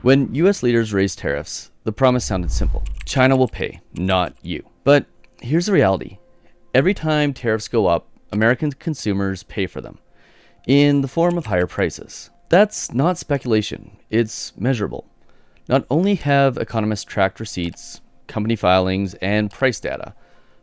When US leaders raised tariffs, the promise sounded simple. China will pay, not you. But here's the reality. Every time tariffs go up, American consumers pay for them in the form of higher prices. That's not speculation, it's measurable. Not only have economists tracked receipts, company filings, and price data,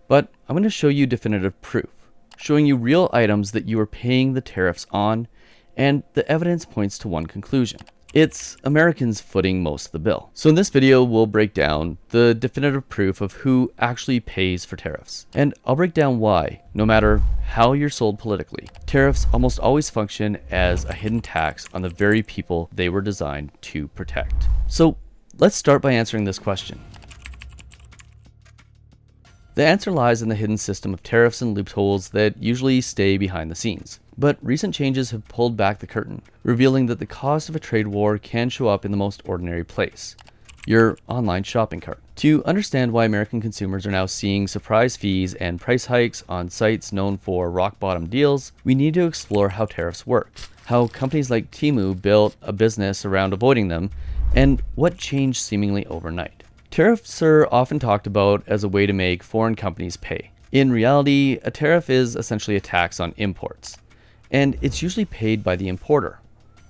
but I'm going to show you definitive proof, showing you real items that you are paying the tariffs on, and the evidence points to one conclusion. It's Americans footing most of the bill. So in this video, we'll break down the definitive proof of who actually pays for tariffs. And I'll break down why, no matter how you're sold politically, tariffs almost always function as a hidden tax on the very people they were designed to protect. So let's start by answering this question. The answer lies in the hidden system of tariffs and loopholes that usually stay behind the scenes. But recent changes have pulled back the curtain, revealing that the cost of a trade war can show up in the most ordinary place, your online shopping cart. To understand why American consumers are now seeing surprise fees and price hikes on sites known for rock-bottom deals, we need to explore how tariffs work, how companies like Temu built a business around avoiding them, and what changed seemingly overnight. Tariffs are often talked about as a way to make foreign companies pay. In reality, a tariff is essentially a tax on imports, and it's usually paid by the importer,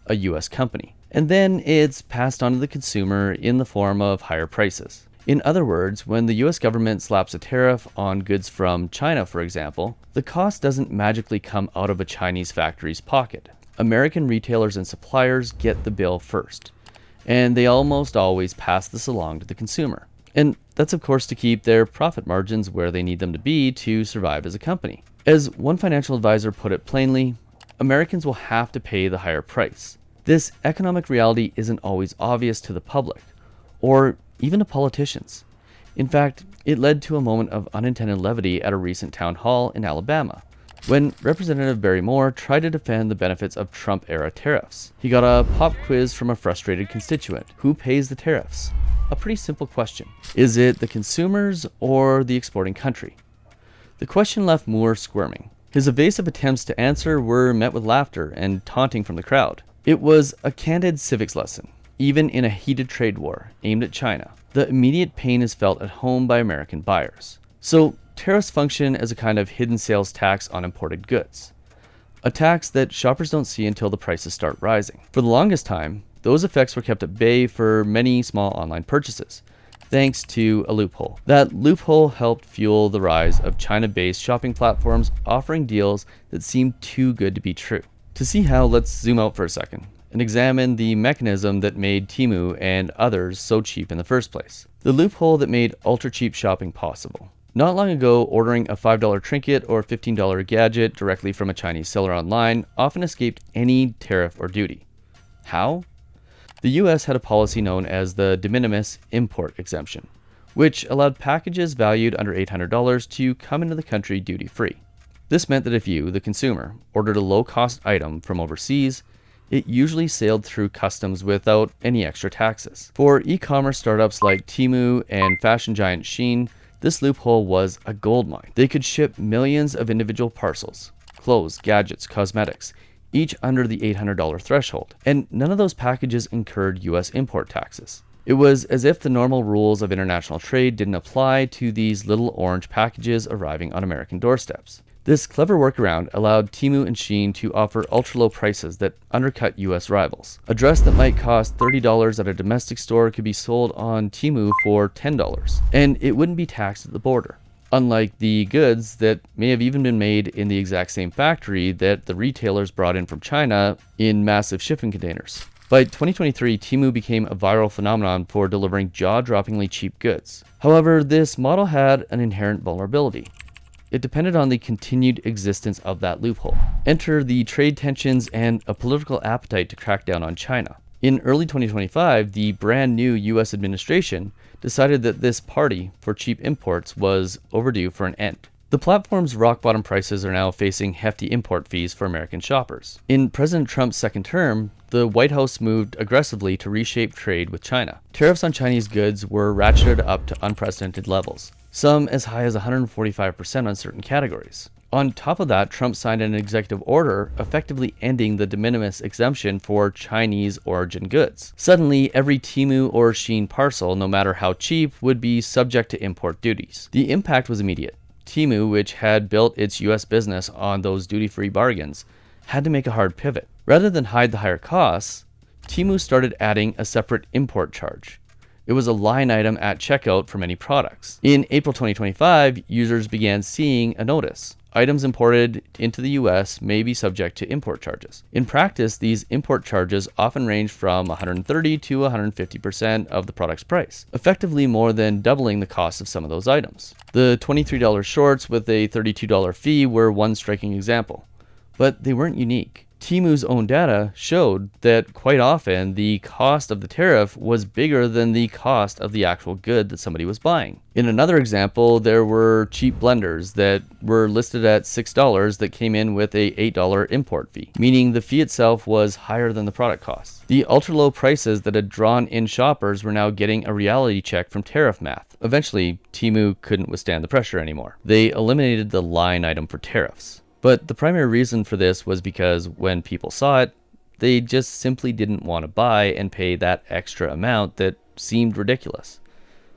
a US company. And then it's passed on to the consumer in the form of higher prices. In other words, when the US government slaps a tariff on goods from China, for example, the cost doesn't magically come out of a Chinese factory's pocket. American retailers and suppliers get the bill first, and they almost always pass this along to the consumer. And that's of course to keep their profit margins where they need them to be to survive as a company. As one financial advisor put it plainly, Americans will have to pay the higher price. This economic reality isn't always obvious to the public, or even to politicians. In fact, it led to a moment of unintended levity at a recent town hall in Alabama, when Representative Barry Moore tried to defend the benefits of Trump-era tariffs. He got a pop quiz from a frustrated constituent. Who pays the tariffs? A pretty simple question. Is it the consumers or the exporting country? The question left Moore squirming. His evasive attempts to answer were met with laughter and taunting from the crowd. It was a candid civics lesson. Even in a heated trade war aimed at China, the immediate pain is felt at home by American buyers. So tariffs function as a kind of hidden sales tax on imported goods. A tax that shoppers don't see until the prices start rising. For the longest time, those effects were kept at bay for many small online purchases, thanks to a loophole. That loophole helped fuel the rise of China-based shopping platforms offering deals that seemed too good to be true. To see how, let's zoom out for a second and examine the mechanism that made Temu and others so cheap in the first place. The loophole that made ultra-cheap shopping possible. Not long ago, ordering a $5 trinket or $15 gadget directly from a Chinese seller online often escaped any tariff or duty. How? The US had a policy known as the de minimis import exemption, which allowed packages valued under $800 to come into the country duty-free. This meant that if you, the consumer, ordered a low-cost item from overseas, it usually sailed through customs without any extra taxes. For e-commerce startups like Temu and fashion giant Shein, this loophole was a goldmine. They could ship millions of individual parcels, clothes, gadgets, cosmetics, each under the $800 threshold, and none of those packages incurred US import taxes. It was as if the normal rules of international trade didn't apply to these little orange packages arriving on American doorsteps. This clever workaround allowed Temu and Shein to offer ultra-low prices that undercut US rivals. A dress that might cost $30 at a domestic store could be sold on Temu for $10, and it wouldn't be taxed at the border. Unlike the goods that may have even been made in the exact same factory that the retailers brought in from China in massive shipping containers. By 2023, Temu became a viral phenomenon for delivering jaw-droppingly cheap goods. However, this model had an inherent vulnerability. It depended on the continued existence of that loophole. Enter the trade tensions and a political appetite to crack down on China. In early 2025, the brand new US administration decided that this party for cheap imports was overdue for an end. The platform's rock-bottom prices are now facing hefty import fees for American shoppers. In President Trump's second term, the White House moved aggressively to reshape trade with China. Tariffs on Chinese goods were ratcheted up to unprecedented levels, some as high as 145% on certain categories. On top of that, Trump signed an executive order effectively ending the de minimis exemption for Chinese origin goods. Suddenly, every Temu or Shein parcel, no matter how cheap, would be subject to import duties. The impact was immediate. Temu, which had built its US business on those duty-free bargains, had to make a hard pivot. Rather than hide the higher costs, Temu started adding a separate import charge. It was a line item at checkout for many products. In April 2025, users began seeing a notice. Items imported into the US may be subject to import charges. In practice, these import charges often range from 130 to 150% of the product's price, effectively more than doubling the cost of some of those items. The $23 shorts with a $32 fee were one striking example, but they weren't unique. Temu's own data showed that quite often the cost of the tariff was bigger than the cost of the actual good that somebody was buying. In another example, there were cheap blenders that were listed at $6 that came in with a $8 import fee, meaning the fee itself was higher than the product cost. The ultra-low prices that had drawn in shoppers were now getting a reality check from tariff math. Eventually, Temu couldn't withstand the pressure anymore. They eliminated the line item for tariffs. But the primary reason for this was because when people saw it, they just simply didn't want to buy and pay that extra amount that seemed ridiculous.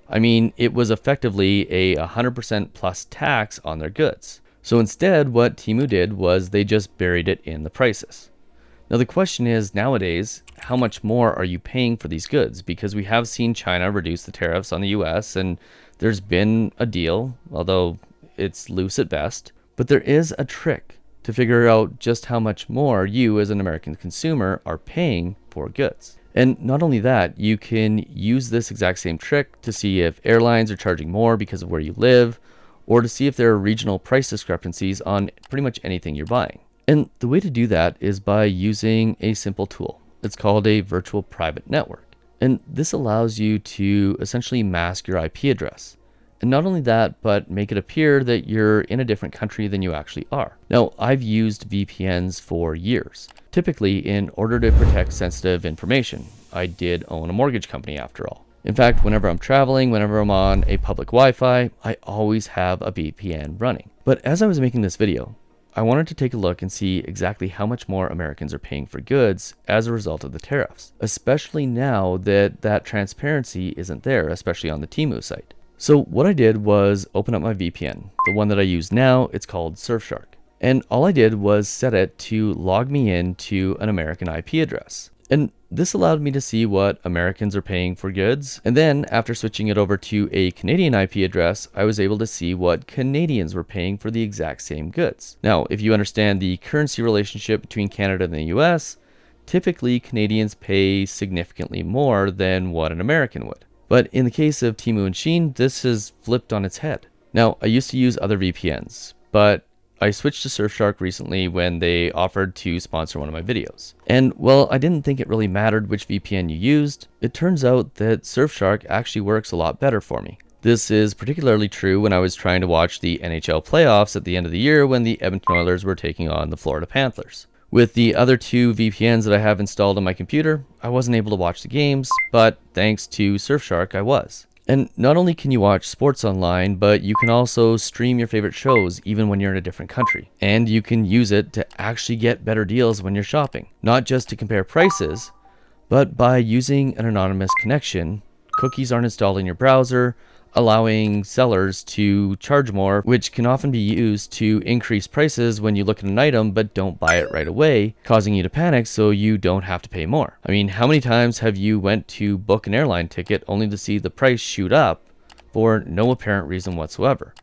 I mean, it was effectively a 100% plus tax on their goods. So instead, what Temu did was they just buried it in the prices. Now the question is, nowadays, how much more are you paying for these goods? Because we have seen China reduce the tariffs on the US, and there's been a deal, although it's loose at best. But there is a trick to figure out just how much more you as an American consumer are paying for goods. And not only that, you can use this exact same trick to see if airlines are charging more because of where you live, or to see if there are regional price discrepancies on pretty much anything you're buying. And the way to do that is by using a simple tool. It's called a virtual private network. And this allows you to essentially mask your IP address. And not only that, but make it appear that you're in a different country than you actually are. Now, I've used VPNs for years, typically in order to protect sensitive information. I did own a mortgage company after all. In fact, whenever I'm traveling, whenever I'm on a public Wi-Fi, I always have a VPN running. But as I was making this video, I wanted to take a look and see exactly how much more Americans are paying for goods as a result of the tariffs, especially now that that transparency isn't there, especially on the Temu site. So what I did was open up my VPN. The one that I use now, it's called Surfshark. And all I did was set it to log me in to an American IP address. And this allowed me to see what Americans are paying for goods. And then after switching it over to a Canadian IP address, I was able to see what Canadians were paying for the exact same goods. Now, if you understand the currency relationship between Canada and the US, typically Canadians pay significantly more than what an American would. But in the case of Temu and Shein, this has flipped on its head. Now, I used to use other VPNs, but I switched to Surfshark recently when they offered to sponsor one of my videos. And while I didn't think it really mattered which VPN you used, it turns out that Surfshark actually works a lot better for me. This is particularly true when I was trying to watch the NHL playoffs at the end of the year when the Edmonton Oilers were taking on the Florida Panthers. With the other two VPNs that I have installed on my computer, I wasn't able to watch the games, but thanks to Surfshark, I was. And not only can you watch sports online, but you can also stream your favorite shows even when you're in a different country. And you can use it to actually get better deals when you're shopping. Not just to compare prices, but by using an anonymous connection. Cookies aren't installed in your browser, allowing sellers to charge more, which can often be used to increase prices when you look at an item but don't buy it right away, causing you to panic so you don't have to pay more. I mean, how many times have you went to book an airline ticket only to see the price shoot up for no apparent reason whatsoever?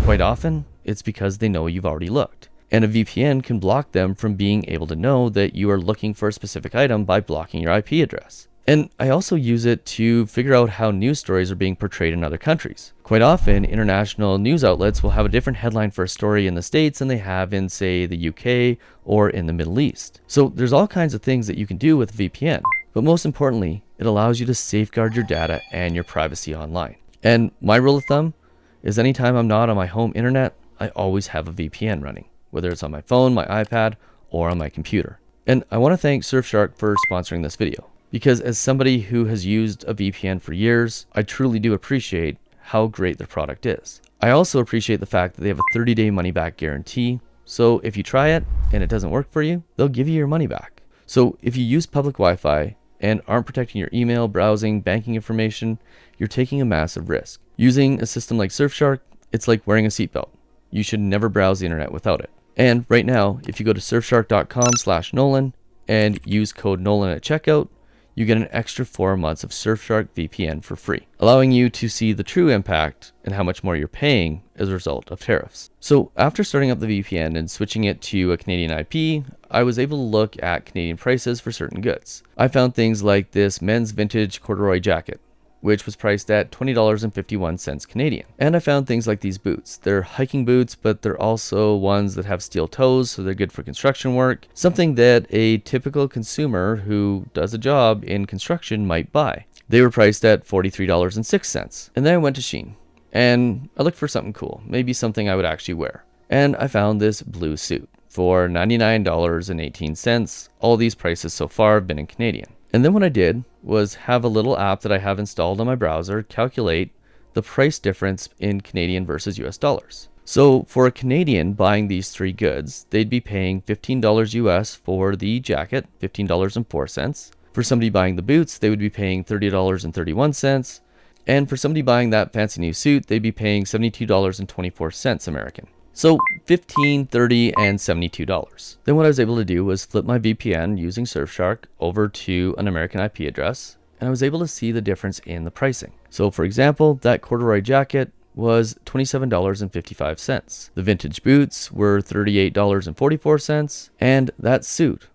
Quite often, it's because they know you've already looked. And a VPN can block them from being able to know that you are looking for a specific item by blocking your IP address. And I also use it to figure out how news stories are being portrayed in other countries. Quite often, international news outlets will have a different headline for a story in the States than they have in, say, the UK or in the Middle East. So there's all kinds of things that you can do with a VPN. But most importantly, it allows you to safeguard your data and your privacy online. And my rule of thumb is anytime I'm not on my home internet, I always have a VPN running, whether it's on my phone, my iPad, or on my computer. And I want to thank Surfshark for sponsoring this video. Because as somebody who has used a VPN for years, I truly do appreciate how great their product is. I also appreciate the fact that they have a 30-day money-back guarantee, so if you try it and it doesn't work for you, they'll give you your money back. So if you use public Wi-Fi and aren't protecting your email, browsing, banking information, you're taking a massive risk. Using a system like Surfshark, it's like wearing a seatbelt. You should never browse the internet without it. And right now, if you go to surfshark.com/Nolan and use code Nolan at checkout, you get an extra 4 months of Surfshark VPN for free, allowing you to see the true impact and how much more you're paying as a result of tariffs. So after starting up the VPN and switching it to a Canadian IP, I was able to look at Canadian prices for certain goods. I found things like this men's vintage corduroy jacket, which was priced at $20.51 Canadian. And I found things like these boots. They're hiking boots, but they're also ones that have steel toes, so they're good for construction work. Something that a typical consumer who does a job in construction might buy. They were priced at $43.06. And then I went to Shein, and I looked for something cool, maybe something I would actually wear. And I found this blue suit for $99.18. All these prices so far have been in Canadian. And then what I did was have a little app that I have installed on my browser calculate the price difference in Canadian versus US dollars. So for a Canadian buying these three goods, they'd be paying $15 US for the jacket, $15.04. For somebody buying the boots, they would be paying $30.31. And for somebody buying that fancy new suit, they'd be paying $72.24 American. So $15, $30, and $72. Then what I was able to do was flip my VPN using Surfshark over to an American IP address, and I was able to see the difference in the pricing. So for example, that corduroy jacket was $27.55. The vintage boots were $38.44, and that suit,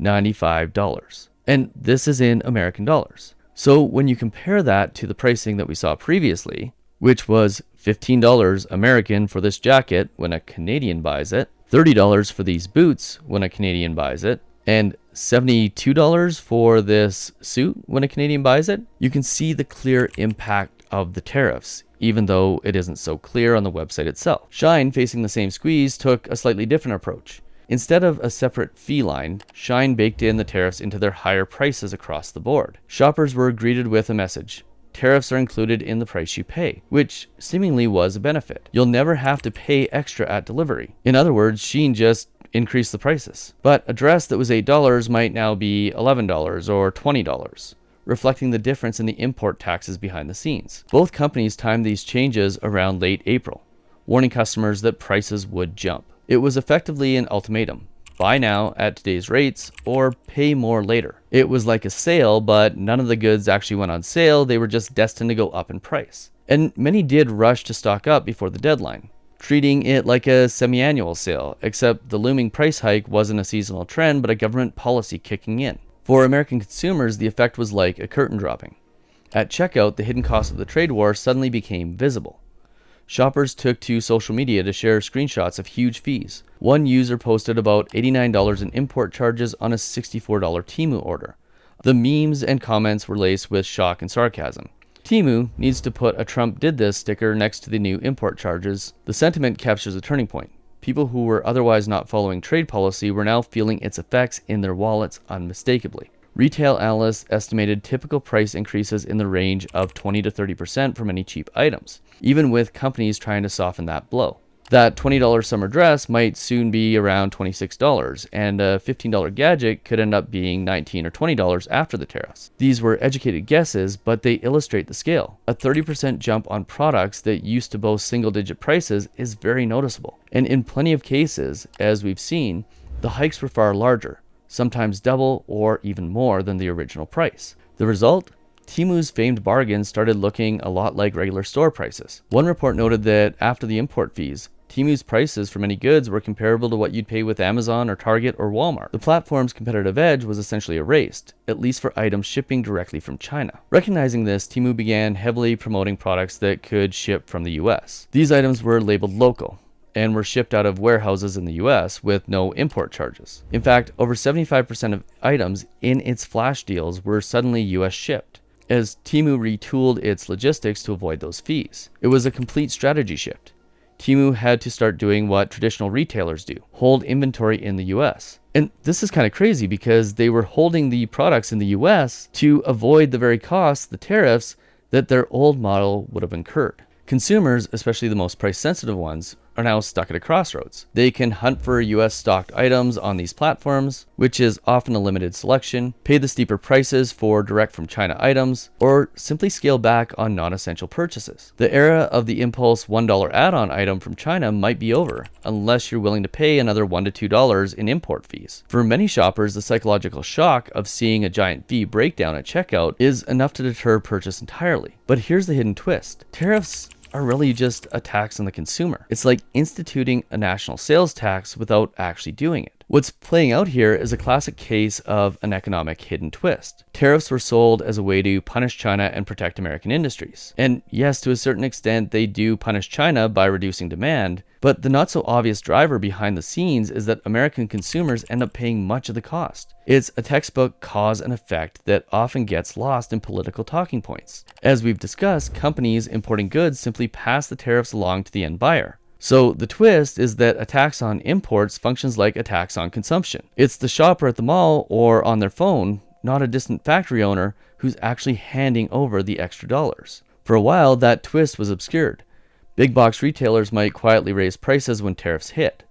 $95. And this is in American dollars. So when you compare that to the pricing that we saw previously, which was $15 American for this jacket when a Canadian buys it, $30 for these boots when a Canadian buys it, and $72 for this suit when a Canadian buys it, you can see the clear impact of the tariffs, even though it isn't so clear on the website itself. Shine, facing the same squeeze, took a slightly different approach. Instead of a separate fee line, Shine baked in the tariffs into their higher prices across the board. Shoppers were greeted with a message: tariffs are included in the price you pay, which seemingly was a benefit. You'll never have to pay extra at delivery. In other words, Shein just increased the prices. But a dress that was $8 might now be $11 or $20, reflecting the difference in the import taxes behind the scenes. Both companies timed these changes around late April, warning customers that prices would jump. It was effectively an ultimatum: buy now at today's rates or pay more later. It was like a sale, but none of the goods actually went on sale. They were just destined to go up in price. And many did rush to stock up before the deadline, treating it like a semi-annual sale, except the looming price hike wasn't a seasonal trend, but a government policy kicking in. For American consumers, the effect was like a curtain dropping. At checkout, the hidden cost of the trade war suddenly became visible. Shoppers took to social media to share screenshots of huge fees. One user posted about $89 in import charges on a $64 Temu order. The memes and comments were laced with shock and sarcasm. Temu needs to put a "Trump did this" sticker next to the new import charges. The sentiment captures a turning point. People who were otherwise not following trade policy were now feeling its effects in their wallets unmistakably. Retail analysts estimated typical price increases in the range of 20 to 30% for many cheap items, even with companies trying to soften that blow. That $20 summer dress might soon be around $26, and a $15 gadget could end up being $19 or $20 after the tariffs. These were educated guesses, but they illustrate the scale. A 30% jump on products that used to boast single-digit prices is very noticeable. And in plenty of cases, as we've seen, the hikes were far larger, sometimes double or even more than the original price. The result? Temu's famed bargains started looking a lot like regular store prices. One report noted that after the import fees, Temu's prices for many goods were comparable to what you'd pay with Amazon or Target or Walmart. The platform's competitive edge was essentially erased, at least for items shipping directly from China. Recognizing this, Temu began heavily promoting products that could ship from the US. These items were labeled local and were shipped out of warehouses in the US with no import charges. In fact, over 75% of items in its flash deals were suddenly US shipped, as Temu retooled its logistics to avoid those fees. It was a complete strategy shift. Temu had to start doing what traditional retailers do: hold inventory in the US. And this is kind of crazy because they were holding the products in the US to avoid the very costs, the tariffs, that their old model would have incurred. Consumers, especially the most price-sensitive ones, are now stuck at a crossroads. They can hunt for US stocked items on these platforms, which is often a limited selection, pay the steeper prices for direct from China items, or simply scale back on non-essential purchases. The era of the impulse $1 add-on item from China might be over, unless you're willing to pay another $1 to $2 in import fees. For many shoppers, the psychological shock of seeing a giant fee breakdown at checkout is enough to deter purchase entirely. But here's the hidden twist. Tariffs are really just a tax on the consumer. It's like instituting a national sales tax without actually doing it. What's playing out here is a classic case of an economic hidden twist. Tariffs were sold as a way to punish China and protect American industries. And yes, to a certain extent, they do punish China by reducing demand, but the not so obvious driver behind the scenes is that American consumers end up paying much of the cost. It's a textbook cause and effect that often gets lost in political talking points. As we've discussed, companies importing goods simply pass the tariffs along to the end buyer. So the twist is that a tax on imports functions like a tax on consumption. It's the shopper at the mall or on their phone, not a distant factory owner, who's actually handing over the extra dollars. For a while, that twist was obscured. Big box retailers might quietly raise prices when tariffs hit,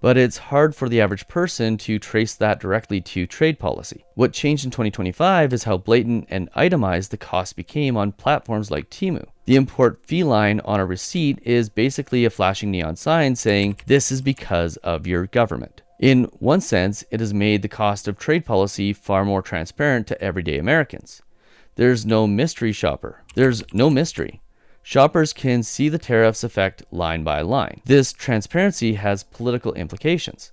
but it's hard for the average person to trace that directly to trade policy. What changed in 2025 is how blatant and itemized the cost became on platforms like Temu. The import fee line on a receipt is basically a flashing neon sign saying, "This is because of your government." In one sense, it has made the cost of trade policy far more transparent to everyday Americans. There's no mystery shopper. There's no mystery. Shoppers can see the tariffs effect line by line. This transparency has political implications.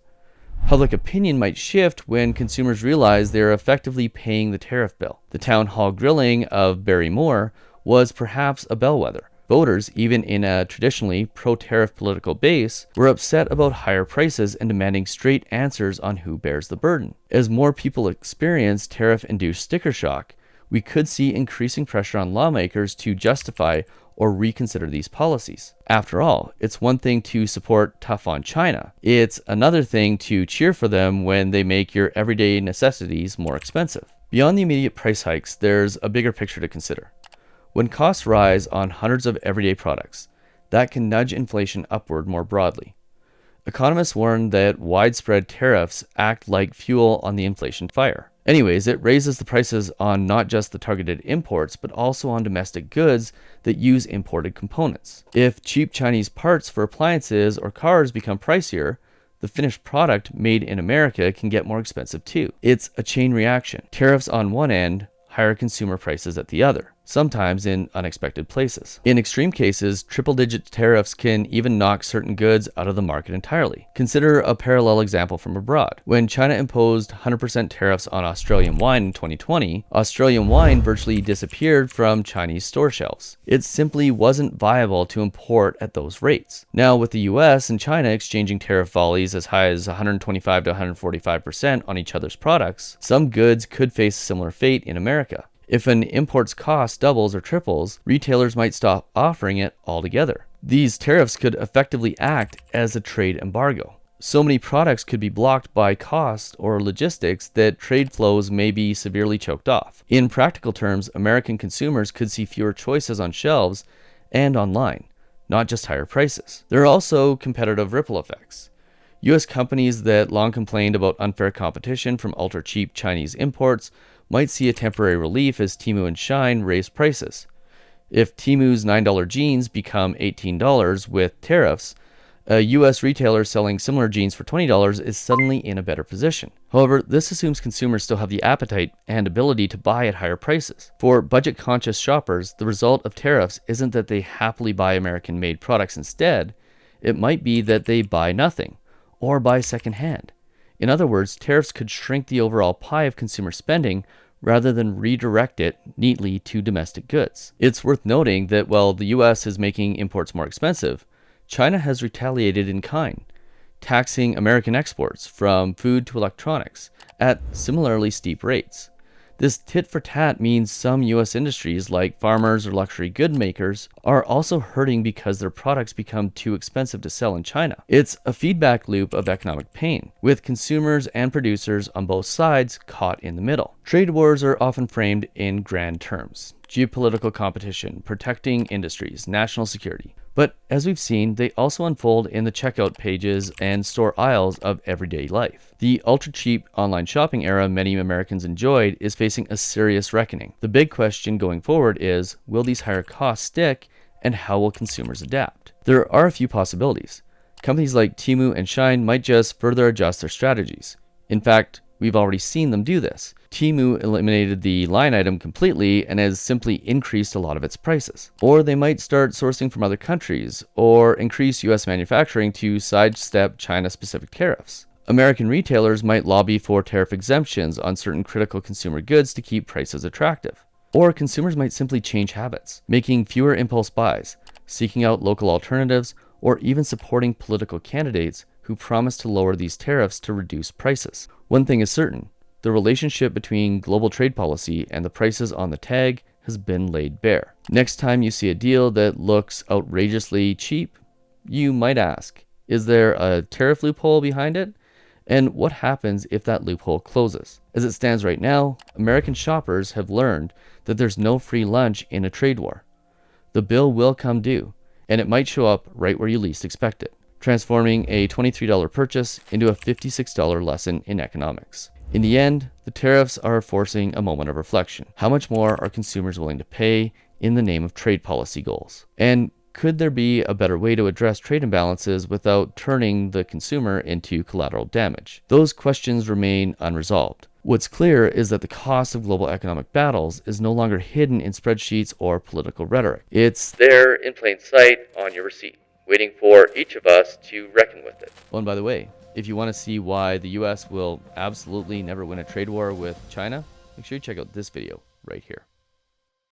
Public opinion might shift when consumers realize they're effectively paying the tariff bill. The town hall grilling of Barry Moore was perhaps a bellwether. Voters, even in a traditionally pro-tariff political base, were upset about higher prices and demanding straight answers on who bears the burden. As more people experience tariff-induced sticker shock, we could see increasing pressure on lawmakers to justify or reconsider these policies. After all, it's one thing to support tough on China. It's another thing to cheer for them when they make your everyday necessities more expensive. Beyond the immediate price hikes, there's a bigger picture to consider. When costs rise on hundreds of everyday products, that can nudge inflation upward more broadly. Economists warn that widespread tariffs act like fuel on the inflation fire. Anyways, it raises the prices on not just the targeted imports, but also on domestic goods that use imported components. If cheap Chinese parts for appliances or cars become pricier, the finished product made in America can get more expensive too. It's a chain reaction. Tariffs on one end, higher consumer prices at the other, sometimes in unexpected places. In extreme cases, triple-digit tariffs can even knock certain goods out of the market entirely. Consider a parallel example from abroad. When China imposed 100% tariffs on Australian wine in 2020, Australian wine virtually disappeared from Chinese store shelves. It simply wasn't viable to import at those rates. Now, with the US and China exchanging tariff volleys as high as 125 to 145% on each other's products, some goods could face a similar fate in America. If an import's cost doubles or triples, retailers might stop offering it altogether. These tariffs could effectively act as a trade embargo. So many products could be blocked by cost or logistics that trade flows may be severely choked off. In practical terms, American consumers could see fewer choices on shelves and online, not just higher prices. There are also competitive ripple effects. US companies that long complained about unfair competition from ultra-cheap Chinese imports might see a temporary relief as Temu and Shine raise prices. If Temu's $9 jeans become $18 with tariffs, a US retailer selling similar jeans for $20 is suddenly in a better position. However, this assumes consumers still have the appetite and ability to buy at higher prices. For budget-conscious shoppers, the result of tariffs isn't that they happily buy American-made products instead. It might be that they buy nothing, or buy secondhand. In other words, tariffs could shrink the overall pie of consumer spending rather than redirect it neatly to domestic goods. It's worth noting that while the US is making imports more expensive, China has retaliated in kind, taxing American exports from food to electronics at similarly steep rates. This tit-for-tat means some US industries like farmers or luxury good makers are also hurting because their products become too expensive to sell in China. It's a feedback loop of economic pain, with consumers and producers on both sides caught in the middle. Trade wars are often framed in grand terms. geopolitical competition, protecting industries, national security. But as we've seen, they also unfold in the checkout pages and store aisles of everyday life. The ultra-cheap online shopping era many Americans enjoyed is facing a serious reckoning. The big question going forward is, will these higher costs stick, and how will consumers adapt? There are a few possibilities. Companies like Temu and Shine might just further adjust their strategies. In fact, we've already seen them do this. Temu eliminated the line item completely and has simply increased a lot of its prices. Or they might start sourcing from other countries, or increase US manufacturing to sidestep China-specific tariffs. American retailers might lobby for tariff exemptions on certain critical consumer goods to keep prices attractive. Or consumers might simply change habits, making fewer impulse buys, seeking out local alternatives, or even supporting political candidates who promise to lower these tariffs to reduce prices. One thing is certain, the relationship between global trade policy and the prices on the tag has been laid bare. Next time you see a deal that looks outrageously cheap, you might ask, is there a tariff loophole behind it? And what happens if that loophole closes? As it stands right now, American shoppers have learned that there's no free lunch in a trade war. The bill will come due, and it might show up right where you least expect it, transforming a $23 purchase into a $56 lesson in economics. In the end, the tariffs are forcing a moment of reflection. How much more are consumers willing to pay in the name of trade policy goals? And could there be a better way to address trade imbalances without turning the consumer into collateral damage? Those questions remain unresolved. What's clear is that the cost of global economic battles is no longer hidden in spreadsheets or political rhetoric. It's there in plain sight on your receipt, waiting for each of us to reckon with it. Oh, and by the way, if you want to see why the US will absolutely never win a trade war with China, make sure you check out this video right here.